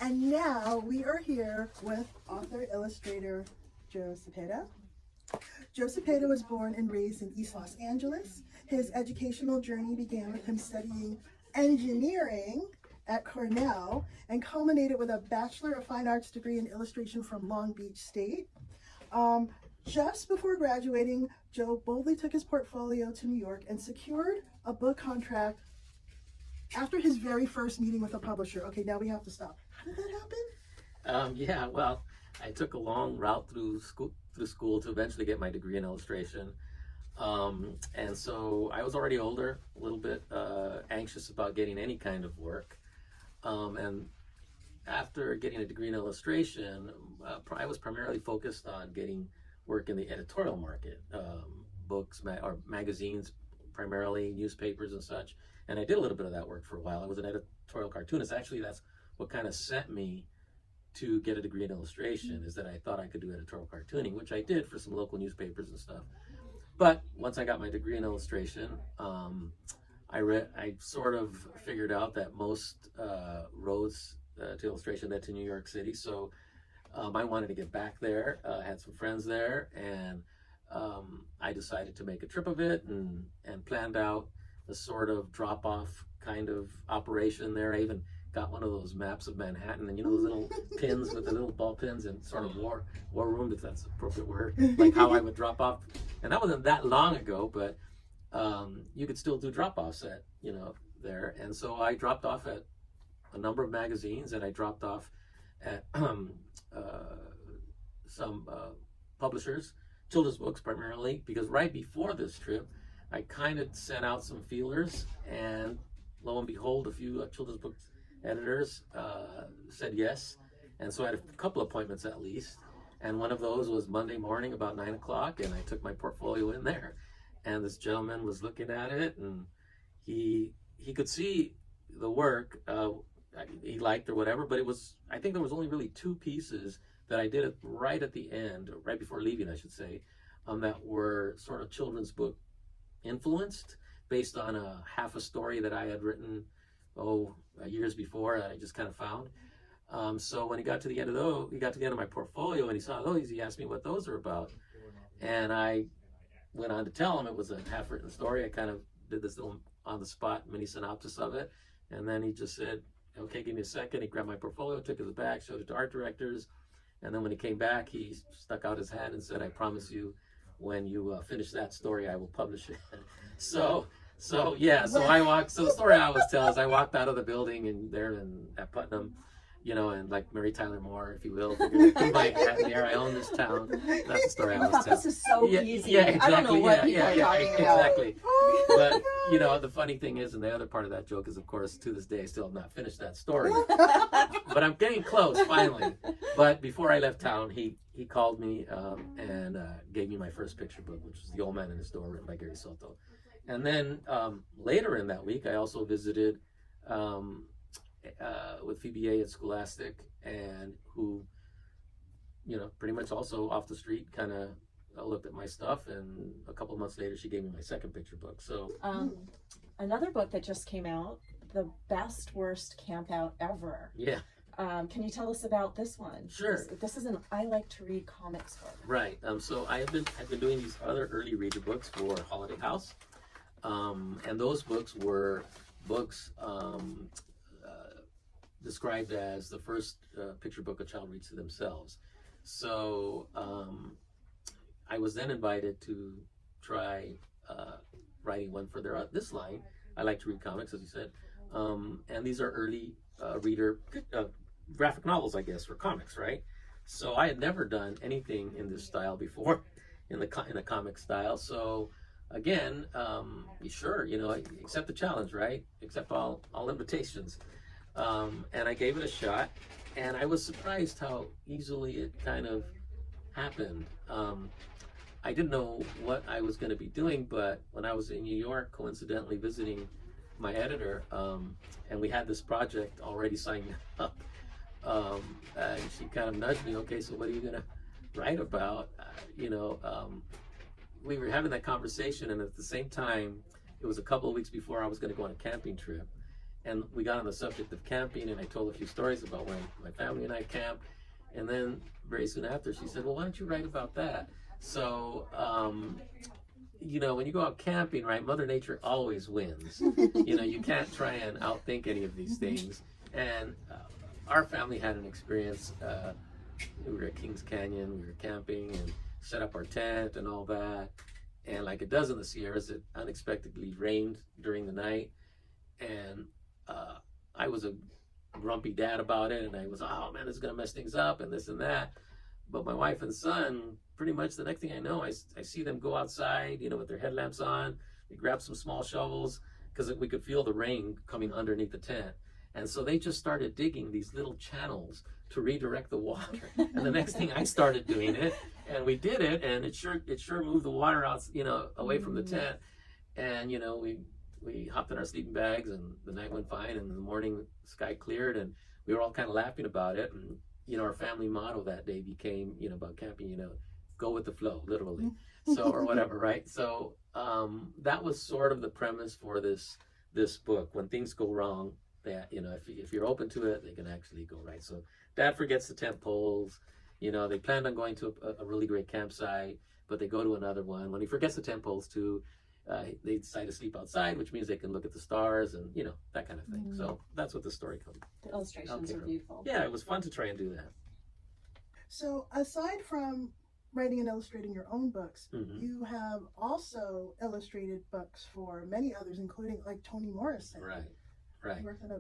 And now we are here with author illustrator Joe Cepeda. Joe Cepeda was born and raised in East Los Angeles. His educational journey began with him studying engineering at Cornell and culminated with a Bachelor of Fine Arts degree in illustration from Long Beach State. Just before graduating, Joe boldly took his portfolio to New York and secured a book contract after his very first meeting with a publisher. Okay, now we have to stop. How did that happen? Yeah, well, I took a long route through school to eventually get my degree in illustration. And so I was already older, a little bit anxious about getting any kind of work. And after getting a degree in illustration, I was primarily focused on getting work in the editorial market, books or magazines, primarily newspapers and such. And I did a little bit of that work for a while. I was an editorial cartoonist. Actually, that's what kind of sent me to get a degree in illustration, is that I thought I could do editorial cartooning, which I did for some local newspapers and stuff. But once I got my degree in illustration, I sort of figured out that most roads to illustration led to New York City. So I wanted to get back there. I had some friends there, and I decided to make a trip of it and planned out a sort of drop-off kind of operation there. I even got one of those maps of Manhattan, and you know those little pins with the little ball pins, and sort of war room, if that's the appropriate word, like how I would drop off. And that wasn't that long ago, but you could still do drop-offs at, there. And so I dropped off at a number of magazines, and I dropped off at some publishers, children's books primarily, because right before this trip, I kind of sent out some feelers, and lo and behold, a few children's book editors said yes. And so I had a couple appointments at least. And one of those was Monday morning about 9 o'clock, and I took my portfolio in there. And this gentleman was looking at it, and he could see the work he liked or whatever, but I think there was only really two pieces that I did right at the end, or right before leaving, I should say, that were sort of children's book influenced, based on a half a story that I had written years before that I just kind of found. So when he got to the end of my portfolio and he saw those, he asked me what those are about, and I went on to tell him it was a half-written story. I kind of did this little on-the-spot mini synopsis of it, and then he just said, "Okay, give me a second." He grabbed my portfolio, took it back, showed it to art directors, and then when he came back, he stuck out his hand and said, "I promise you, when you finish that story, I will publish it." So the story I always tell is I walked out of the building at Putnam, and like Mary Tyler Moore, if you will, put my hat in the air, I own this town. That's the story I always tell. This is so easy. Yeah, exactly. I don't know what people are talking about. Exactly. But the funny thing is, and the other part of that joke is, of course, to this day, I still have not finished that story. But I'm getting close, finally. But before I left town, he called me and gave me my first picture book, which was The Old Man in His Door, written by Gary Soto. And then later in that week, I also visited with VBA at Scholastic, and who, pretty much also off the street kind of looked at my stuff, and a couple of months later, she gave me my second picture book. So another book that just came out, The Best Worst Camp Out Ever. Yeah. Can you tell us about this one? Sure. This is an I Like to Read comics book. Right. So I've been doing these other early reader books for Holiday House, and those books were books described as the first picture book a child reads to themselves. So I was then invited to try writing one for this line. I like to read comics, as you said, and these are early reader graphic novels, I guess, or comics, right? So I had never done anything in this style before, in a comic style. So again, sure, accept the challenge, right? Accept all invitations. And I gave it a shot, and I was surprised how easily it kind of happened. I didn't know what I was going to be doing, but when I was in New York, coincidentally visiting my editor, and we had this project already signed up, she kind of nudged me, "Okay, so what are you going to write about?" We were having that conversation, and at the same time, it was a couple of weeks before I was going to go on a camping trip. And we got on the subject of camping, and I told a few stories about when my family and I camped. And then very soon after, she said, well, why don't you write about that? So, you know, when you go out camping, right, Mother Nature always wins. You know, you can't try and outthink any of these things. And our family had an experience. We were at Kings Canyon, we were camping and set up our tent and all that. And like it does in the Sierras, it unexpectedly rained during the night. And I was a grumpy dad about it, and I was, oh man, this is gonna mess things up and this and that. But my wife and son, pretty much the next thing I know, I see them go outside, you know, with their headlamps on. They grab some small shovels because we could feel the rain coming underneath the tent. And so they just started digging these little channels to redirect the water. And the next thing I started doing it, and we did it, and it sure moved the water out, you know, away from the tent. And you know, we hopped in our sleeping bags, and the night went fine. And in the morning, the sky cleared, and we were all kind of laughing about it. And you know, our family motto that day became, you know, about camping, you know, go with the flow, literally. So, or whatever, right? So that was sort of the premise for this book. When things go wrong, that, you know, if you're open to it, they can actually go right. So Dad forgets the tent poles. You know, they planned on going to a really great campsite, but they go to another one. When he forgets the tent poles too, they decide to sleep outside, which means they can look at the stars and, you know, that kind of thing. So that's what the story comes. The illustrations are beautiful. Yeah, it was fun to try and do that. So aside from writing and illustrating your own books, you have also illustrated books for many others, including like Toni Morrison. Right.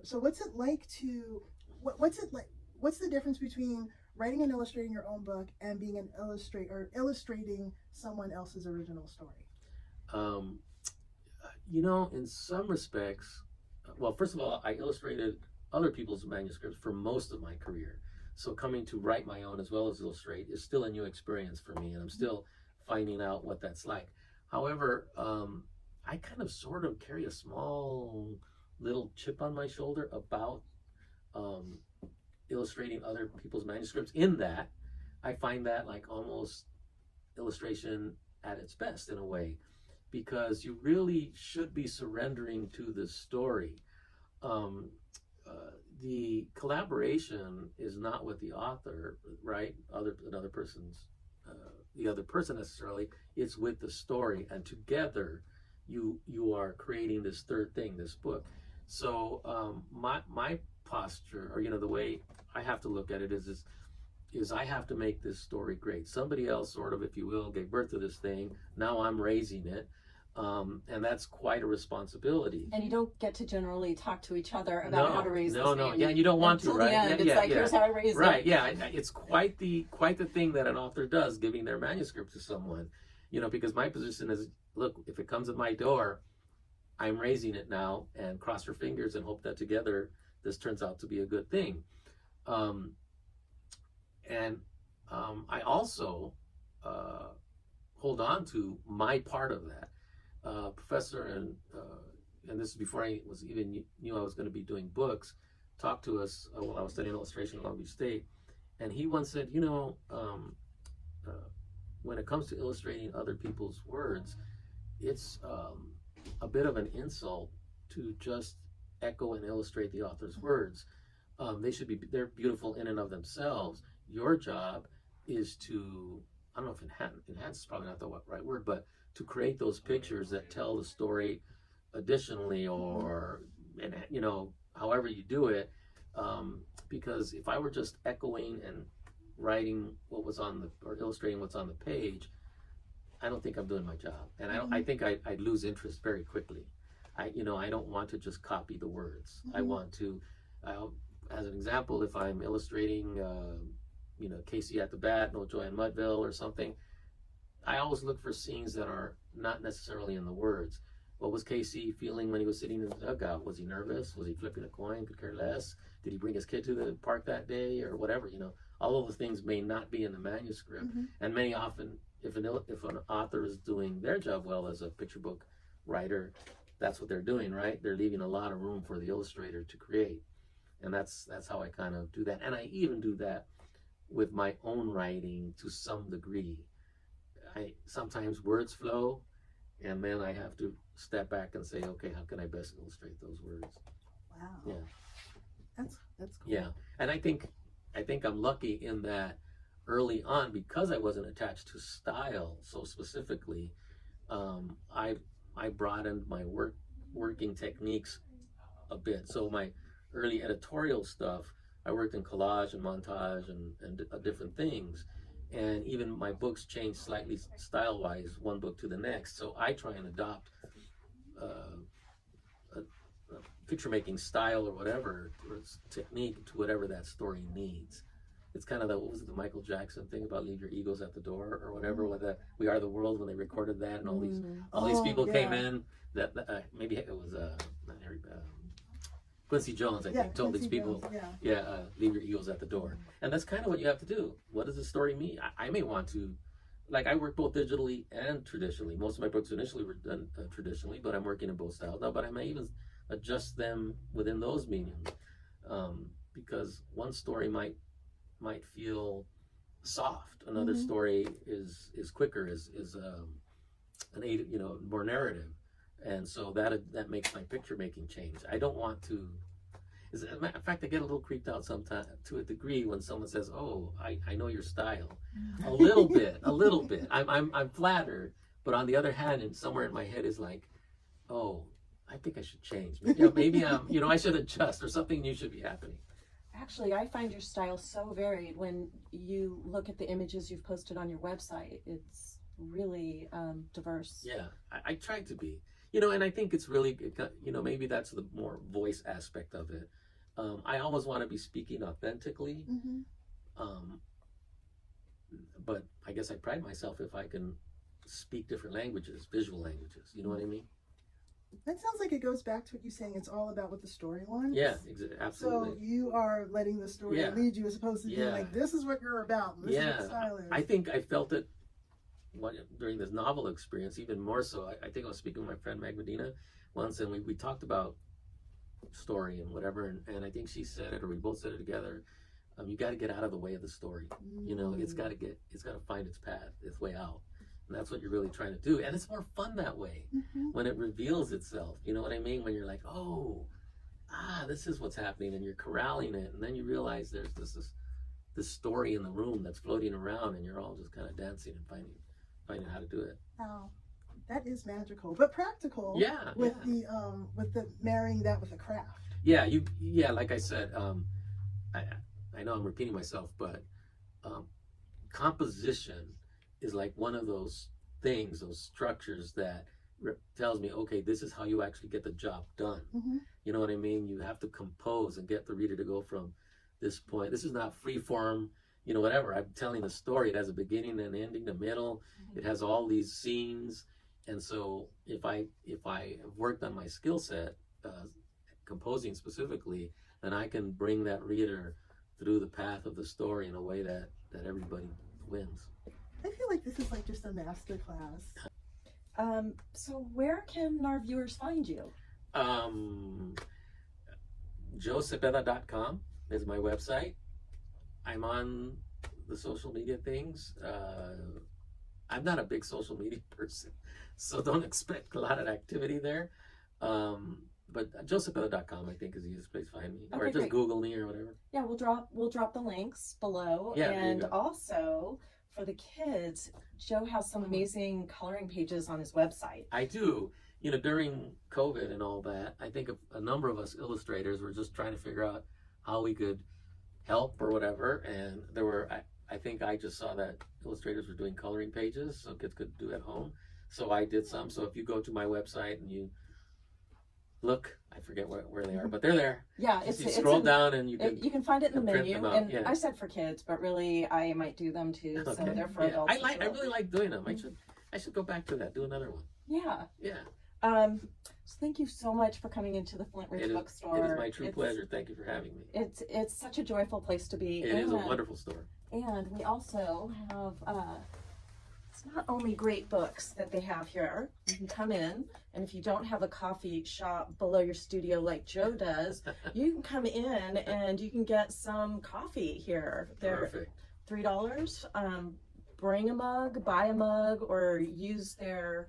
So what's it like to, what's the difference between writing and illustrating your own book and being an illustrator or illustrating someone else's original story? You know, in some respects, well, first of all, I illustrated other people's manuscripts for most of my career. So coming to write my own as well as illustrate is still a new experience for me, and I'm still finding out what that's like. However, I kind of sort of carry a small little chip on my shoulder about illustrating other people's manuscripts, in that I find that like almost illustration at its best in a way, because you really should be surrendering to the story. The collaboration is not with the author, right? Another person's, the other person necessarily. It's with the story, and together you are creating this third thing, this book. So my posture, or you know, the way I have to look at it is I have to make this story great. Somebody else, sort of, if you will, gave birth to this thing. Now I'm raising it. And that's quite a responsibility. And you don't get to generally talk to each other about how to raise this No, yeah, you don't want to, right? Here's how I raise it. Right, yeah, it's quite the thing that an author does, giving their manuscript to someone, you know, because my position is, look, if it comes at my door, I'm raising it now, and cross your fingers and hope that together this turns out to be a good thing. I also hold on to my part of that. Professor, and this is before I was even knew I was going to be doing books, talked to us while I was studying illustration at Long Beach State, and he once said, you know, when it comes to illustrating other people's words, it's a bit of an insult to just echo and illustrate the author's words. They're beautiful in and of themselves. Your job is to, I don't know if enhance is probably not the right word, but to create those pictures that tell the story additionally, or, and you know, however you do it. Because if I were just echoing and writing what was or illustrating what's on the page, I don't think I'm doing my job. And I think I'd lose interest very quickly. I don't want to just copy the words. I want to, as an example, if I'm illustrating, Casey at the Bat, No Joy in Mudville or something, I always look for scenes that are not necessarily in the words. What was Casey feeling when he was sitting in the dugout? Was he nervous? Was he flipping a coin? Could care less? Did he bring his kid to the park that day, or whatever? You know, all of those things may not be in the manuscript. And many often, if an author is doing their job well as a picture book writer, that's what they're doing, right? They're leaving a lot of room for the illustrator to create. And that's how I kind of do that. And I even do that with my own writing to some degree. Sometimes words flow, and then I have to step back and say, okay, how can I best illustrate those words? Yeah. That's cool. Yeah, and I think I'm lucky in that early on, because I wasn't attached to style so specifically, I broadened my working techniques a bit. So my early editorial stuff, I worked in collage and montage and different things, and even my books changed slightly style wise, one book to the next. So I try and adopt a picture making style or whatever, or technique to whatever that story needs. It's kind of the, what was it, the Michael Jackson thing about leave your egos at the door or whatever, with the We Are the World, when they recorded that, and all these people came in that maybe it was not Harry, Quincy Jones, I think, told these people, leave your egos at the door. And that's kind of what you have to do. What does the story mean? I may want to, like, I work both digitally and traditionally. Most of my books initially were done traditionally, but I'm working in both styles now. But I may even adjust them within those mediums, because one story might feel soft. Another story is quicker, is more narrative, and so that makes my picture making change. I don't want to. As a matter of fact, I get a little creeped out sometimes, to a degree, when someone says, "Oh, I know your style," a little bit. I'm flattered, but on the other hand, and somewhere in my head is like, "Oh, I think I should change. Maybe I should adjust, or something new should be happening." Actually, I find your style so varied. When you look at the images you've posted on your website, it's really diverse. Yeah, I try to be. And I think it's really, maybe that's the more voice aspect of it. I always want to be speaking authentically, but I guess I pride myself if I can speak different languages, visual languages. You know what I mean? That sounds like it goes back to what you're saying. It's all about what the story wants. Yeah, absolutely. So you are letting the story lead you, as opposed to being like, this is what you're about. This is what the style is. I think I felt it during this novel experience, even more so. I think I was speaking with my friend Meg Medina once, and we talked about story and whatever, and I think she said it, or we both said it together. You got to get out of the way of the story. It's got to find its path, its way out. And that's what you're really trying to do. And it's more fun that way, when it reveals itself. You know what I mean? When you're like, this is what's happening, and you're corralling it, and then you realize there's this story in the room that's floating around, and you're all just kind of dancing and finding how to do it. Wow, that is magical, but practical. With the marrying that with a craft. Like I said, I know I'm repeating myself, but composition is like one of those things, those structures that tells me, okay, this is how you actually get the job done. You know what I mean? You have to compose and get the reader to go from this point. This is not free form, whatever. I'm telling a story. It has a beginning and ending, a middle. It has all these scenes. And so if I have worked on my skill set, composing specifically, then I can bring that reader through the path of the story in a way that everybody wins. I feel like this is like just a master class. So where can our viewers find you? Cepeda.com is my website. I'm on the social media things. I'm not a big social media person, so don't expect a lot of activity there. But Cepeda.com, I think, is the easiest place to find me. Or just Google me or whatever. Yeah, we'll drop the links below. Yeah, and also, for the kids, Joe has some amazing coloring pages on his website. I do. During COVID and all that, I think a number of us illustrators were just trying to figure out how we could help or whatever. And there were, I think I just saw that illustrators were doing coloring pages so kids could do at home. So I did some. So if you go to my website and you look, I forget where they are, but they're there. Yeah, you scroll down and you can find it in the menu. And yeah. I said for kids, but really I might do them too. Okay. So they're for adults. I really like doing them. I should go back to that. Do another one. Yeah. Yeah. So thank you so much for coming into the Flintridge Bookstore. It is my true pleasure. Thank you for having me. It's such a joyful place to be. It is a wonderful store. And we also have it's not only great books that they have here. You can come in, and if you don't have a coffee shop below your studio like Joe does, you can come in and you can get some coffee here. They're Perfect. $3. Bring a mug, buy a mug, or use their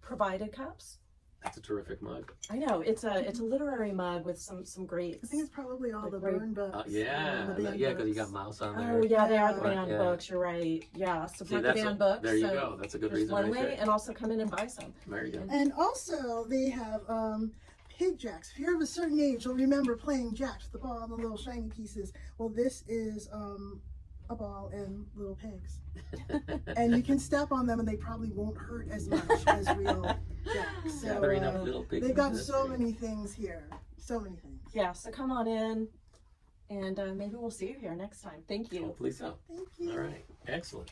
provided cups. That's a terrific mug. I know it's a literary mug with some great. I think it's probably all the Right. burn books. Yeah, all the banned yeah, because you books. got mouse on there. Oh yeah, they are the Right, banned yeah. books. You're right. Yeah, See, support the that's banned books. there you so go. That's a good there's reason one right way, there. and also come in and buy some. There you go. And also they have pig jacks. If you're of a certain age, you'll remember playing jacks with the ball and the little shiny pieces. Well, this is a ball and little pigs. And you can step on them and they probably won't hurt as much as real jacks. So Gathering up little pigs. they've got in this so tree. many things here. So many things. Yeah, so come on in, and maybe we'll see you here next time. Thank you. Hopefully so. Thank you. All right. Excellent.